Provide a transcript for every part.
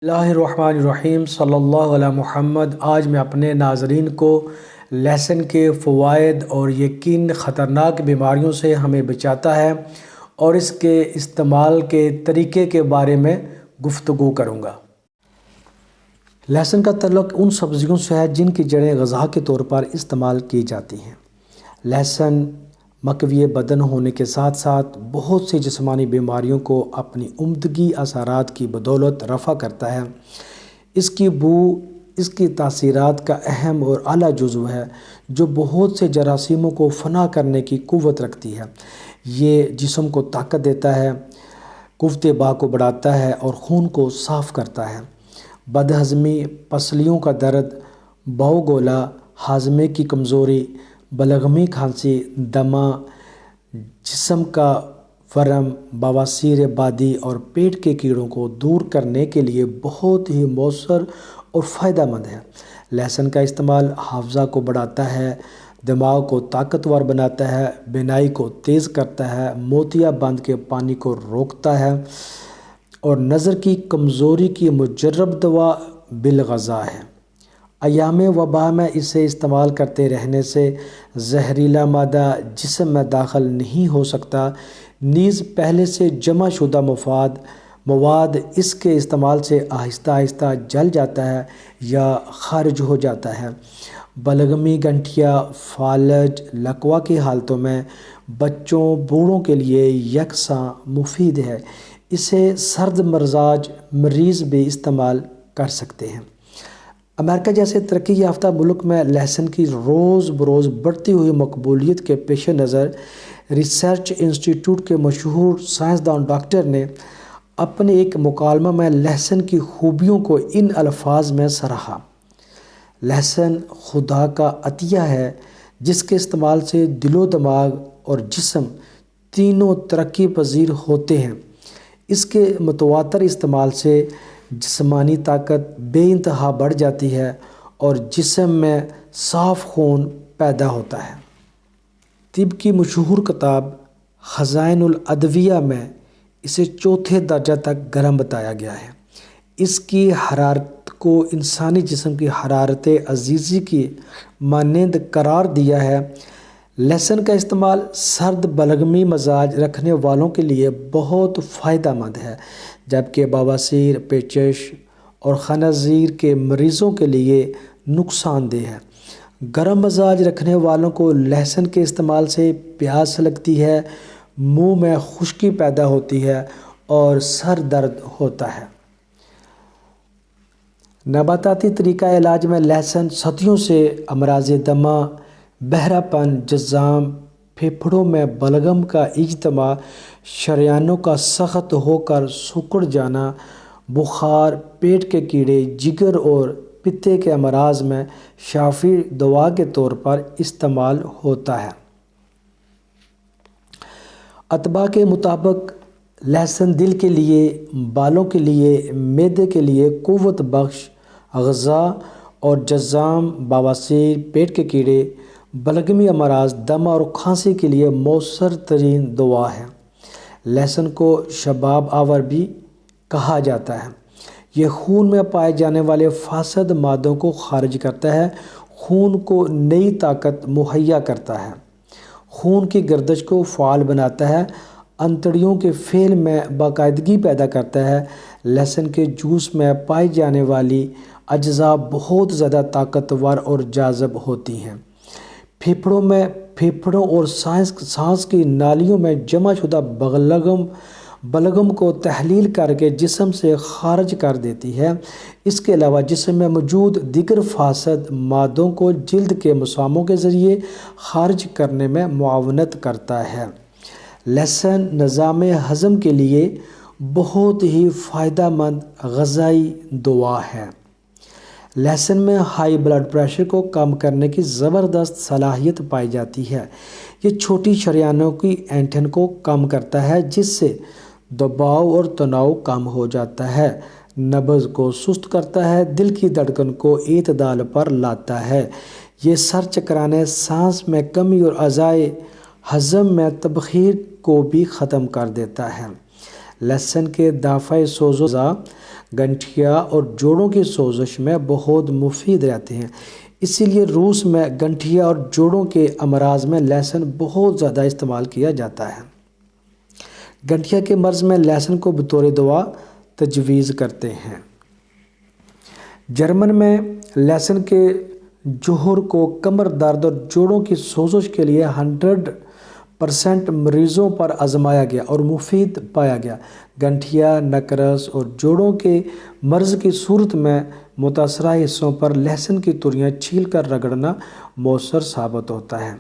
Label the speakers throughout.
Speaker 1: اللہ الرحمن الرحیم صلی اللہ علیہ محمد۔ آج میں اپنے ناظرین کو لہسن کے فوائد اور یہ کن خطرناک بیماریوں سے ہمیں بچاتا ہے اور اس کے استعمال کے طریقے کے بارے میں گفتگو کروں گا۔ لہسن کا تعلق ان سبزیوں سے ہے جن کی جڑیں غذا کے طور پر استعمال کی جاتی ہیں۔ لہسن مقوی بدن ہونے کے ساتھ ساتھ بہت سی جسمانی بیماریوں کو اپنی عمدگی اثرات کی بدولت رفع کرتا ہے۔ اس کی بو اس کی تاثیرات کا اہم اور اعلیٰ جزو ہے جو بہت سے جراثیموں کو فنا کرنے کی قوت رکھتی ہے۔ یہ جسم کو طاقت دیتا ہے، قوت باہ کو بڑھاتا ہے اور خون کو صاف کرتا ہے۔ بد ہضمی، پسلیوں کا درد، بہو گولا، ہاضمے کی کمزوری، بلغمی، کھانسی، دمہ، جسم کا ورم، بواسیر بادی اور پیٹ کے کیڑوں کو دور کرنے کے لیے بہت ہی مؤثر اور فائدہ مند ہے۔ لہسن کا استعمال حافظہ کو بڑھاتا ہے، دماغ کو طاقتور بناتا ہے، بینائی کو تیز کرتا ہے، موتیا بند کے پانی کو روکتا ہے اور نظر کی کمزوری کی مجرب دوا بالغذا ہے۔ ایام وبا میں اسے استعمال کرتے رہنے سے زہریلا مادہ جسم میں داخل نہیں ہو سکتا، نیز پہلے سے جمع شدہ مواد اس کے استعمال سے آہستہ آہستہ جل جاتا ہے یا خارج ہو جاتا ہے۔ بلغمی، گنٹھیا، فالج، لقوا کی حالتوں میں بچوں بوڑھوں کے لیے یکساں مفید ہے۔ اسے سرد مزاج مریض بھی استعمال کر سکتے ہیں۔ امریکہ جیسے ترقی یافتہ ملک میں لہسن کی روز بروز بڑھتی ہوئی مقبولیت کے پیش نظر ریسرچ انسٹی ٹیوٹ کے مشہور سائنسدان ڈاکٹر نے اپنے ایک مکالمہ میں لہسن کی خوبیوں کو ان الفاظ میں سراہا: لہسن خدا کا عطیہ ہے جس کے استعمال سے دل و دماغ اور جسم تینوں ترقی پذیر ہوتے ہیں۔ اس کے متواتر استعمال سے جسمانی طاقت بے انتہا بڑھ جاتی ہے اور جسم میں صاف خون پیدا ہوتا ہے۔ طب کی مشہور کتاب خزائن الادویہ میں اسے چوتھے درجہ تک گرم بتایا گیا ہے۔ اس کی حرارت کو انسانی جسم کی حرارت عزیزی کی مانند قرار دیا ہے۔ لہسن کا استعمال سرد بلغمی مزاج رکھنے والوں کے لیے بہت فائدہ مند ہے، جبکہ بواسیر، پیچش اور خنزیر کے مریضوں کے لیے نقصان دہ ہے۔ گرم مزاج رکھنے والوں کو لہسن کے استعمال سے پیاس لگتی ہے، منہ میں خشکی پیدا ہوتی ہے اور سر درد ہوتا ہے۔ نباتاتی طریقہ علاج میں لہسن صدیوں سے امراض دمہ، بہرا پن، جذام، پھیپھڑوں میں بلغم کا اجتماع، شریانوں کا سخت ہو کر سکڑ جانا، بخار، پیٹ کے کیڑے، جگر اور پتے کے امراض میں شافی دوا کے طور پر استعمال ہوتا ہے۔ اطباء کے مطابق لہسن دل کے لیے، بالوں کے لیے، معدے کے لیے قوت بخش غذا اور جذام، بواسیر، پیٹ کے کیڑے، بلغمی امراض، دمہ اور کھانسی کے لیے مؤثر ترین دوا ہے۔ لہسن کو شباب آور بھی کہا جاتا ہے۔ یہ خون میں پائے جانے والے فاسد مادوں کو خارج کرتا ہے، خون کو نئی طاقت مہیا کرتا ہے، خون کی گردش کو فعال بناتا ہے، انتڑیوں کے فعل میں باقاعدگی پیدا کرتا ہے۔ لہسن کے جوس میں پائی جانے والی اجزاء بہت زیادہ طاقتور اور جاذب ہوتی ہیں۔ پھیپھڑوں اور سانس کی نالیوں میں جمع شدہ بلغم کو تحلیل کر کے جسم سے خارج کر دیتی ہے۔ اس کے علاوہ جسم میں موجود دیگر فاسد مادوں کو جلد کے مساموں کے ذریعے خارج کرنے میں معاونت کرتا ہے۔ لہسن نظام ہضم کے لیے بہت ہی فائدہ مند غذائی دوا ہے۔ لہسن میں ہائی بلڈ پریشر کو کم کرنے کی زبردست صلاحیت پائی جاتی ہے۔ یہ چھوٹی شریانوں کی اینٹھن کو کم کرتا ہے جس سے دباؤ اور تناؤ کم ہو جاتا ہے، نبض کو سست کرتا ہے، دل کی دھڑکن کو اعتدال پر لاتا ہے۔ یہ سر چکرانے، سانس میں کمی اور اعضائے ہضم میں تبخیر کو بھی ختم کر دیتا ہے۔ لہسن کے دافع سوز و گنٹھیا اور جوڑوں کی سوزش میں بہت مفید رہتے ہیں۔ اسی لیے روس میں گنٹھیا اور جوڑوں کے امراض میں لہسن بہت زیادہ استعمال کیا جاتا ہے۔ گنٹھیا کے مرض میں لہسن کو بطور دوا تجویز کرتے ہیں۔ جرمن میں لہسن کے جوہر کو کمر درد اور جوڑوں کی سوزش کے لیے 100% مریضوں پر آزمایا گیا اور مفید پایا گیا۔ گنٹھیا، نکرس اور جوڑوں کے مرض کی صورت میں متاثرہ حصوں پر لہسن کی تُریاں چھیل کر رگڑنا مؤثر ثابت ہوتا ہے۔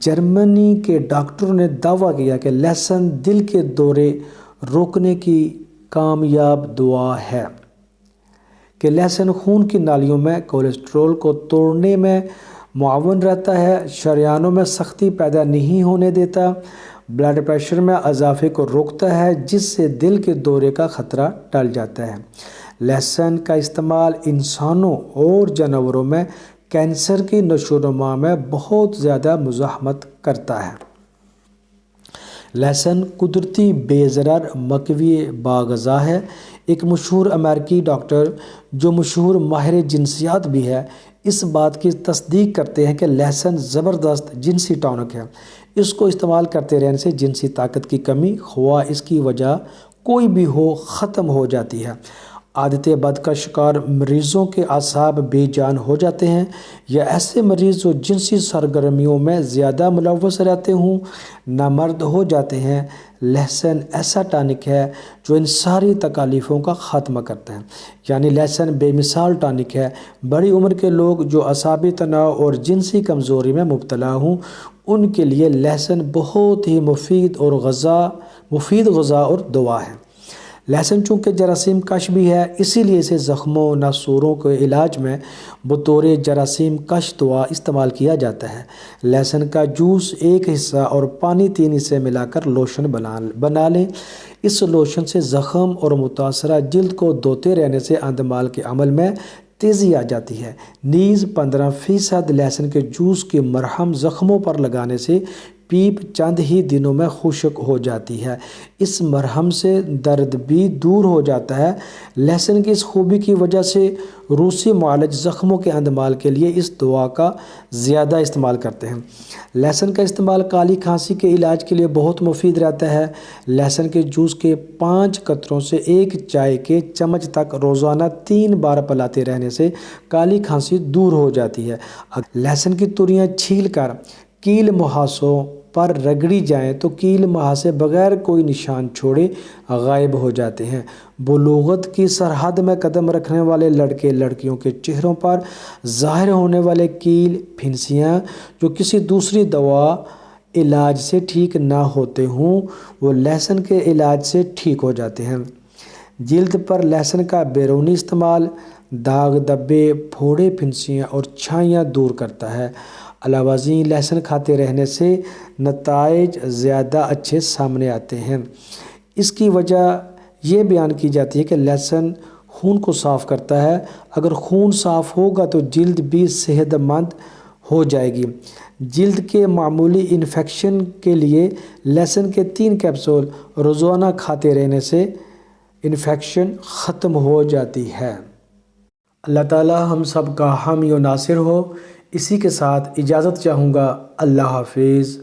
Speaker 1: جرمنی کے ڈاکٹروں نے دعویٰ کیا کہ لہسن دل کے دورے روکنے کی کامیاب دوا ہے، کہ لہسن خون کی نالیوں میں کولیسٹرول کو توڑنے میں معاون رہتا ہے، شریانوں میں سختی پیدا نہیں ہونے دیتا، بلڈ پریشر میں اضافے کو روکتا ہے، جس سے دل کے دورے کا خطرہ ٹل جاتا ہے۔ لہسن کا استعمال انسانوں اور جانوروں میں کینسر کی نشو و نما میں بہت زیادہ مزاحمت کرتا ہے۔ لہسن قدرتی بے ضرر مقوی باغذا ہے۔ ایک مشہور امریکی ڈاکٹر جو مشہور ماہر جنسیات بھی ہے، اس بات کی تصدیق کرتے ہیں کہ لہسن زبردست جنسی ٹانک ہے۔ اس کو استعمال کرتے رہنے سے جنسی طاقت کی کمی، خواہ اس کی وجہ کوئی بھی ہو، ختم ہو جاتی ہے۔ عادت بد کا شکار مریضوں کے اعصاب بے جان ہو جاتے ہیں، یا ایسے مریض جو جنسی سرگرمیوں میں زیادہ ملوث رہتے ہوں نامرد ہو جاتے ہیں۔ لہسن ایسا ٹانک ہے جو ان ساری تکالیفوں کا خاتمہ کرتا ہے، یعنی لہسن بے مثال ٹانک ہے۔ بڑی عمر کے لوگ جو اعصابی تناؤ اور جنسی کمزوری میں مبتلا ہوں، ان کے لیے لہسن بہت ہی مفید غذا اور دوا ہے۔ لہسن چونکہ جراثیم کش بھی ہے، اسی لیے اسے زخموں، ناسوروں کے علاج میں بطور جراثیم کش دوا استعمال کیا جاتا ہے۔ لہسن کا جوس 1 حصہ اور پانی 3 حصے ملا کر لوشن بنا لیں۔ اس لوشن سے زخم اور متاثرہ جلد کو دھوتے رہنے سے اندمال کے عمل میں تیزی آ جاتی ہے۔ نیز 15% لہسن کے جوس کی مرہم زخموں پر لگانے سے پیپ چند ہی دنوں میں خشک ہو جاتی ہے۔ اس مرہم سے درد بھی دور ہو جاتا ہے۔ لہسن کی اس خوبی کی وجہ سے روسی معالج زخموں کے اندمال کے لیے اس دوا کا زیادہ استعمال کرتے ہیں۔ لہسن کا استعمال کالی کھانسی کے علاج کے لیے بہت مفید رہتا ہے۔ لہسن کے جوس کے 5 قطروں سے 1 چائے کے چمچ تک روزانہ 3 بار پلاتے رہنے سے کالی کھانسی دور ہو جاتی ہے۔ لہسن کی تُریاں چھیل کر کیل مہاسوں پر رگڑی جائیں تو کیل مہاسے بغیر کوئی نشان چھوڑے غائب ہو جاتے ہیں۔ بلوغت کی سرحد میں قدم رکھنے والے لڑکے لڑکیوں کے چہروں پر ظاہر ہونے والے کیل، پھنسیاں جو کسی دوسری دوا علاج سے ٹھیک نہ ہوتے ہوں، وہ لہسن کے علاج سے ٹھیک ہو جاتے ہیں۔ جلد پر لہسن کا بیرونی استعمال داغ، دبے، پھوڑے، پھنسیاں اور چھائیاں دور کرتا ہے۔ علاوہ ازیں لہسن کھاتے رہنے سے نتائج زیادہ اچھے سامنے آتے ہیں۔ اس کی وجہ یہ بیان کی جاتی ہے کہ لہسن خون کو صاف کرتا ہے۔ اگر خون صاف ہوگا تو جلد بھی صحت مند ہو جائے گی۔ جلد کے معمولی انفیکشن کے لیے لہسن کے 3 کیپسول روزانہ کھاتے رہنے سے انفیکشن ختم ہو جاتی ہے۔ اللہ تعالی ہم سب کا حامی و ناصر ہو۔ اسی کے ساتھ اجازت چاہوں گا۔ اللہ حافظ۔